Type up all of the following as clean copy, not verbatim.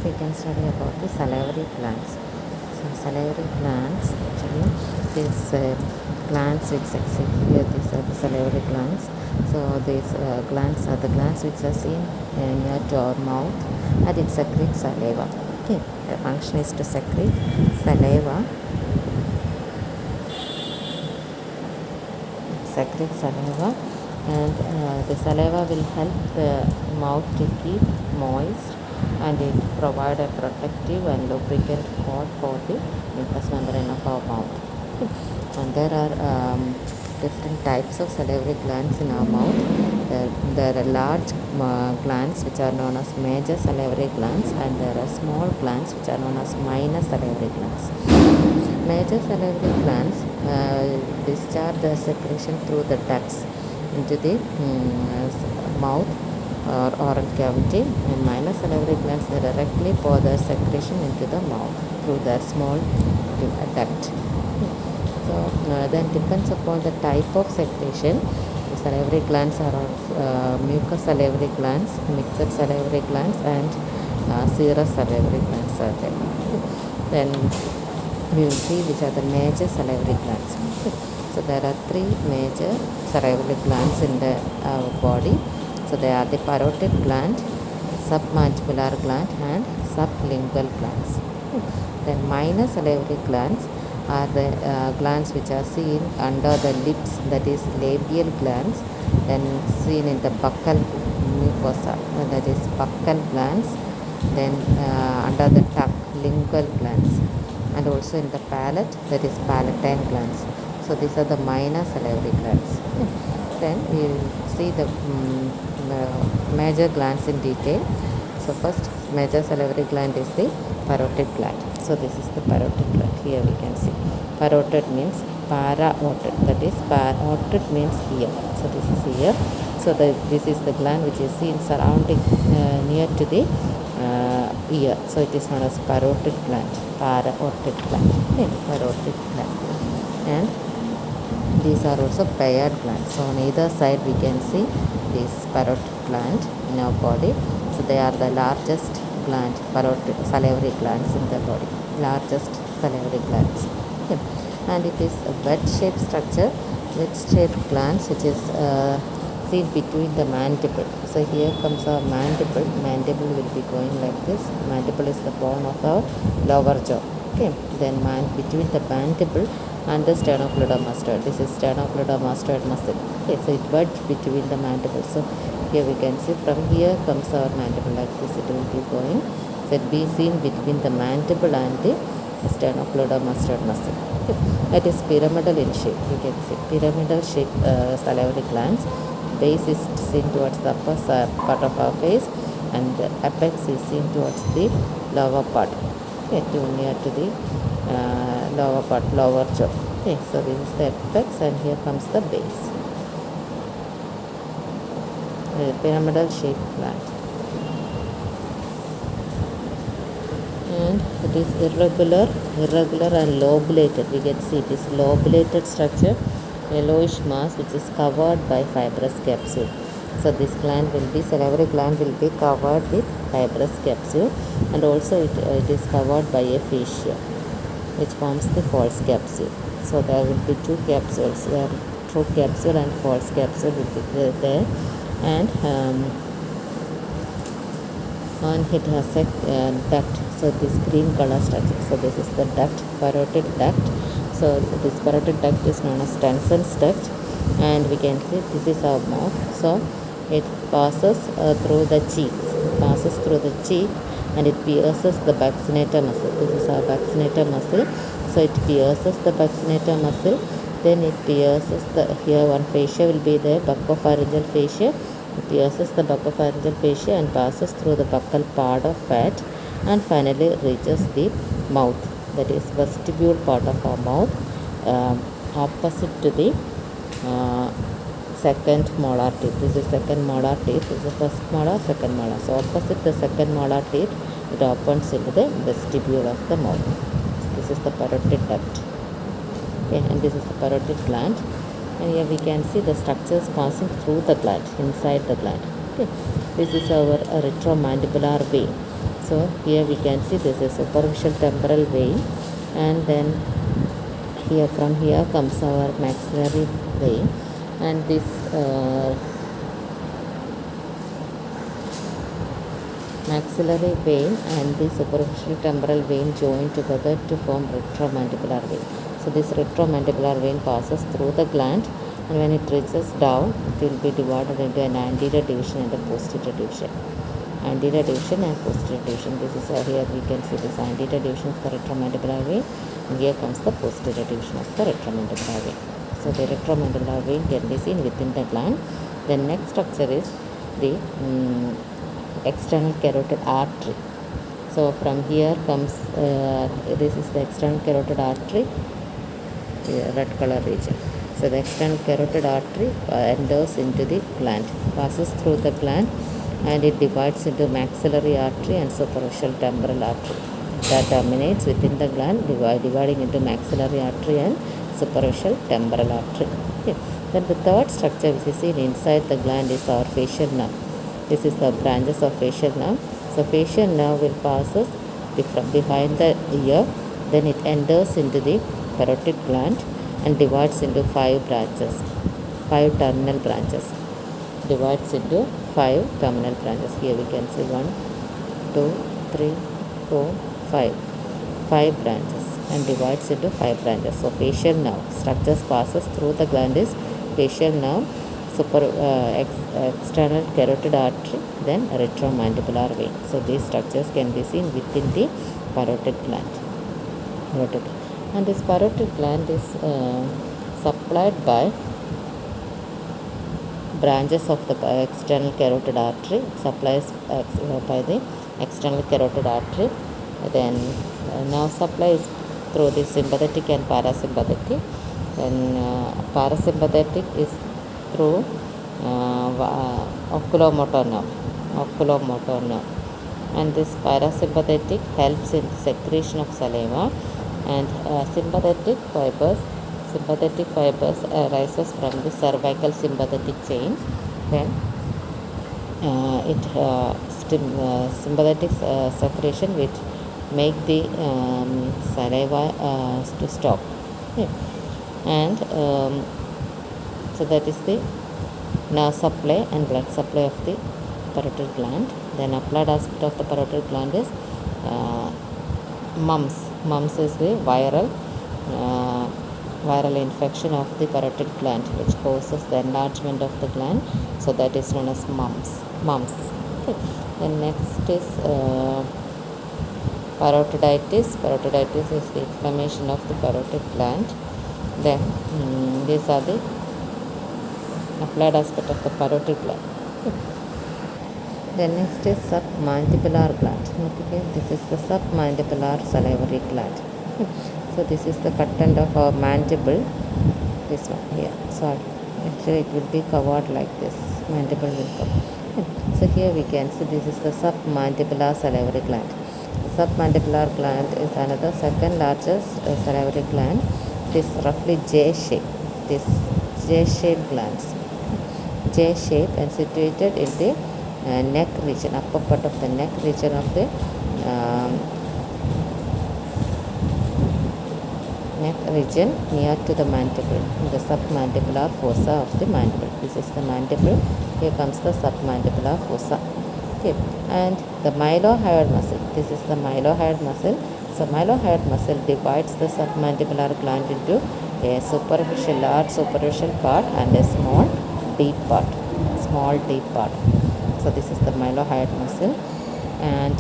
we can study about the salivary glands. So salivary glands, actually these glands which exist here, these are the salivary glands. So these glands are the glands which are seen near to our mouth, and it secretes saliva. Okay, the function is to secrete saliva. And the saliva will help the mouth to keep moist, and it provide a protective and lubricant coat for the mucous membrane of our mouth. Okay. And there are different types of salivary glands in our mouth. There are large glands which are known as major salivary glands, and there are small glands which are known as minor salivary glands. Major salivary glands discharge their secretion through the ducts into the mouth or oral cavity, and minor salivary glands directly pour their secretion into the mouth through their small duct. So then depends upon the type of secretion. The salivary glands are mucous salivary glands, mixed salivary glands, and serous salivary glands are there. Then we will see which are the major salivary glands. So there are three major salivary glands in the body. So they are the parotid gland, submandibular gland, and sublingual glands. Then minor salivary glands are the glands which are seen under the lips, that is labial glands, then seen in the buccal mucosa, that is buccal glands, then under the tongue, lingual glands, and also in the palate, that is palatine glands. So these are the minor salivary glands. Then we will see the major glands in detail. So first major salivary gland is the parotid gland. So this is the parotid gland. Here we can see parotid means parotid, that is parotid means ear. So this is ear. So this is the gland which is seen surrounding near to the ear. So it is known as parotid gland. Parotid gland. Okay, parotid gland. And these are also paired glands. So on either side we can see this parotid gland in our body. So they are the largest gland, parotid salivary glands in the body. Largest salivary glands. Okay. And it is a wedge-shaped structure, wedge-shaped glands which is seen between the mandible. So here comes our mandible. Mandible will be going like this. Mandible is the bone of our lower jaw. Okay. Then between the mandible and the sternocleidomastoid. This is sternocleidomastoid muscle. Okay, so it wedges between the mandible. So here we can see from here comes our mandible like this. It will be going. So it will be seen between the mandible and the sternocleidomastoid muscle. Okay. That is pyramidal in shape. You can see pyramidal shape salivary glands. Base is seen towards the upper part of our face, and the apex is seen towards the lower part. Okay, near to the lower part, lower jaw. Okay, so this is the apex, and here comes the base. Pyramidal shaped gland. And it is irregular and lobulated. We can see it is lobulated structure, yellowish mass which is covered by fibrous capsule. So this gland will be, salivary gland will be covered with fibrous capsule, and also it is covered by a fascia which forms the false capsule. So there will be two capsules, true capsule and false capsule will be there, and it has a duct. So this green color structure. So this is the duct, parotid duct. So this parotid duct is known as Stensen's duct, and we can see this is our mouth. So it passes through the cheeks, and it pierces the vaccinator muscle. This is our vaccinator muscle. So it pierces the vaccinator muscle. Then it pierces here one fascia will be there, buccopharyngeal fascia. It pierces the buccopharyngeal fascia and passes through the buccal part of fat, and finally reaches the mouth, that is vestibule part of our mouth, opposite to the second molar teeth. This is second molar teeth. This is the first molar, second molar. So opposite the second molar teeth, it opens into the vestibule of the mouth. So this is the parotid duct. Okay, and this is the parotid gland. And here we can see the structures passing through the gland, inside the gland. Okay, this is our retromandibular vein. So here we can see this is superficial temporal vein, and then here from here comes our maxillary vein, and this maxillary vein and the superficial temporal vein join together to form retromandibular vein. So this retromandibular vein passes through the gland, and when it reaches down, it will be divided into an anterior division and a posterior division. Anterior division and posterior division. This is here we can see this anterior division of the retromandibular vein, and here comes the posterior division of the retromandibular vein. So the retromandibular vein can be seen within the gland. The next structure is the external carotid artery. So from here comes this is the external carotid artery, red color region. So the external carotid artery enters into the gland, passes through the gland, and it divides into maxillary artery and superficial temporal artery. That terminates within the gland, dividing into maxillary artery and superficial temporal artery. Okay. Then the third structure which is seen inside the gland is our facial nerve. This is the branches of facial nerve. So facial nerve will passes from behind the ear, then it enters into the parotid gland and divides into 5 branches, 5 terminal branches. Divides into 5 terminal branches. Here we can see 1, 2, 3, 4, 5. 5 branches and divides into 5 branches. So facial nerve structures passes through the gland is facial nerve, external carotid artery, then retromandibular vein. So these structures can be seen within the parotid gland. And this parotid gland is supplied by branches of the external carotid artery. It supplies by the external carotid artery. Then nerve supply is through the sympathetic and parasympathetic. Then parasympathetic is through oculomotor nerve, and this parasympathetic helps in the secretion of saliva, and sympathetic fibers arises from the cervical sympathetic chain. Then sympathetic secretion which make the saliva to stop. Okay. And so that is the nerve supply and blood supply of the parotid gland. Then applied aspect of the parotid gland is mumps. Mumps is the viral infection of the parotid gland which causes the enlargement of the gland. So that is known as mumps. Okay. Then next is parotiditis. Parotiditis is the inflammation of the parotid gland. Then these are the applied aspect of the parotid gland. Okay. Then next is submandibular gland. Okay. This is the submandibular salivary gland. Okay. So this is the content of our mandible. This one here. So actually it will be covered like this. Mandible will come. Okay. So here we can see this is the submandibular salivary gland. The submandibular gland is another second largest salivary gland. It is roughly J-shaped. This J-shaped glands. J-shape and situated in the neck region, upper part of the neck region of the neck region near to the mandible, the submandibular fossa of the mandible. This is the mandible. Here comes the submandibular fossa. Okay. And the mylohyoid muscle. This is the mylohyoid muscle. So mylohyoid muscle divides the submandibular gland into a large superficial part and a small deep part. So this is the mylohyoid muscle and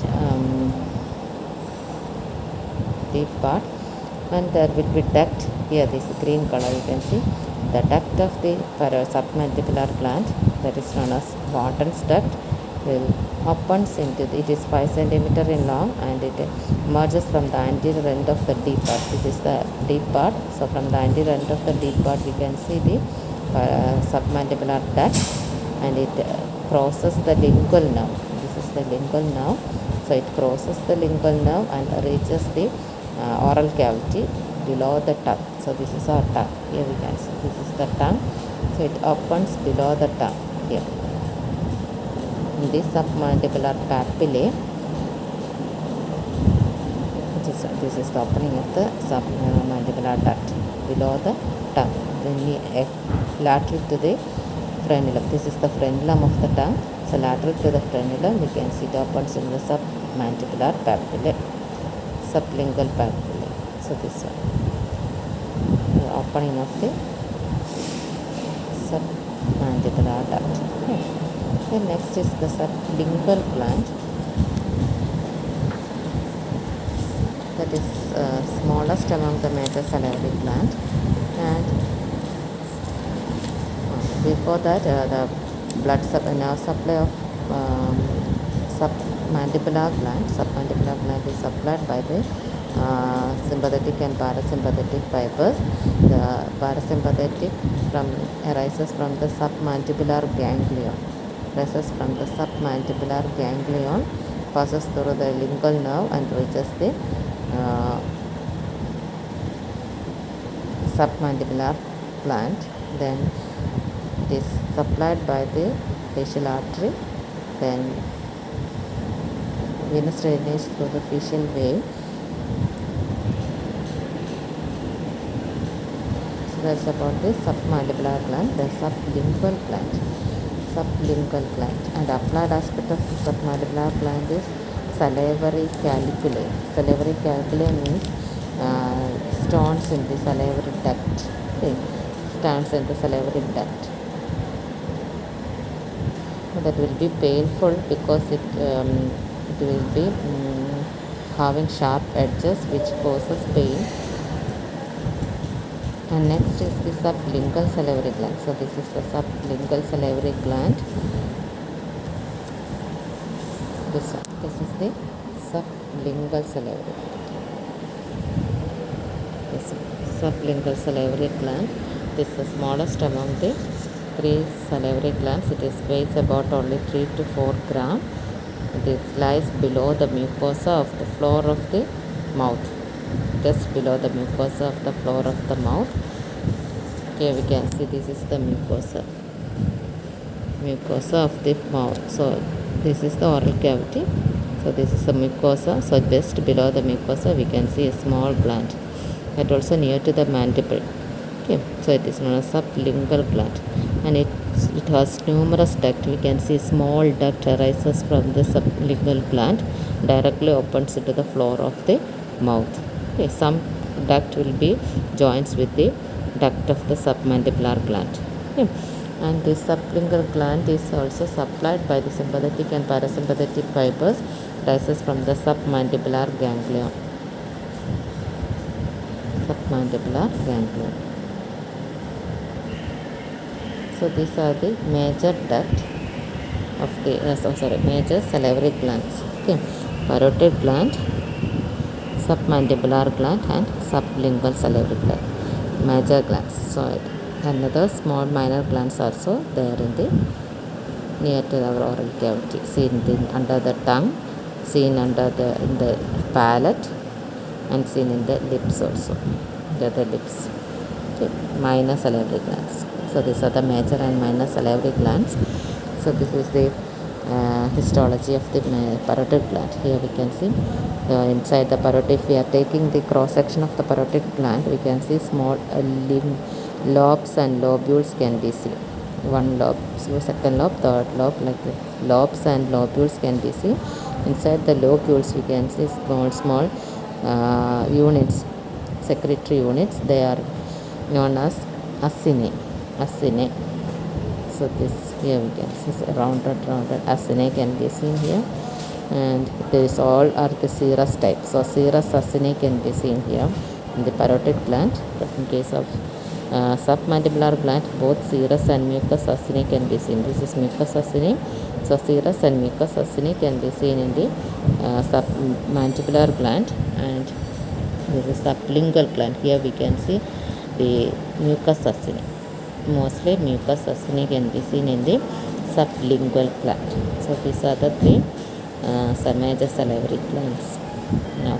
deep part, and there will be duct. Here this green color you can see the duct of the submandibular gland, that is known as Wharton's duct, will opens into it is 5 cm in long, and it emerges from the anterior end of the deep part. This is the deep part. So from the anterior end of the deep part we can see the submandibular duct, and it crosses the lingual nerve. This is the lingual nerve. So it crosses the lingual nerve and reaches the oral cavity below the tongue. So this is our tongue. Here we can see this is the tongue. So it opens below the tongue here. In this submandibular papillae, This is the opening of the submandibular duct below the tongue. Then we lateral to the frenulum. This is the frenulum of the tongue. So lateral to the frenulum, we can see it opens in the submandibular papillae, sublingual papillae. So this one, the opening of the submandibular duct. Okay. Then next is the sublingual gland. That is smallest among the major salivary gland, and before that the blood nerve supply of submandibular gland is supplied by the sympathetic and parasympathetic fibers. The parasympathetic arises from the submandibular ganglion. Passes through the lingual nerve and reaches the submandibular gland. Then it is supplied by the facial artery. Then venous drainage through the facial vein. So that's about the submandibular gland. The sublingual gland, and applied aspect of the submandibular gland is salivary caliculae. Salivary caliculae means stones in the salivary duct. Okay. Stones in the salivary duct. That will be painful because it will be having sharp edges which causes pain. And next is the sublingual salivary gland. So this is the sublingual salivary gland. This is the sublingual salivary gland. This sublingual salivary gland. This is the smallest among the 3 salivary glands. It weighs about only 3 to 4 gram. It lies below the mucosa of the floor of the mouth. Just below the mucosa of the floor of the mouth. Here we can see this is the mucosa of the mouth. So this is the oral cavity. So this is the mucosa. So just below the mucosa we can see a small gland, that also near to the mandible. Okay, so it is known as sublingual gland, and it has numerous ducts. We can see small duct arises from the sublingual gland, directly opens into the floor of the mouth. Okay, some duct will be joins with the duct of the submandibular gland. Okay. And this sublingual gland is also supplied by the sympathetic and parasympathetic fibers, rises from the submandibular ganglion. So these are the major duct of the major salivary glands. Okay, parotid gland, submandibular gland, and sublingual salivary gland. Major glands. So another small minor glands also there in the near to our oral cavity, seen under the tongue, seen under in the palate, and seen in the lips also. The lips. Okay. Minor salivary glands. So these are the major and minor salivary glands. So this is the histology of the parotid gland. Here we can see inside the parotid. If we are taking the cross section of the parotid gland, we can see small lobes and lobules can be seen. One lobe, so second lobe, third lobe, like that. Lobes and lobules can be seen. Inside the lobules we can see small units, secretory units. They are known as acini. So this here we can see rounded acini can be seen here, and these all are the serous type. So serous acini can be seen here in the parotid gland. But in case of submandibular gland, both serous and mucous acini can be seen. This is mucous acini. So serous and mucous acini can be seen in the submandibular gland, and this is sublingual gland. Here we can see the mucous acini. Mostly mucous acini can be seen in the sublingual gland. So these are the 3 major salivary glands. Now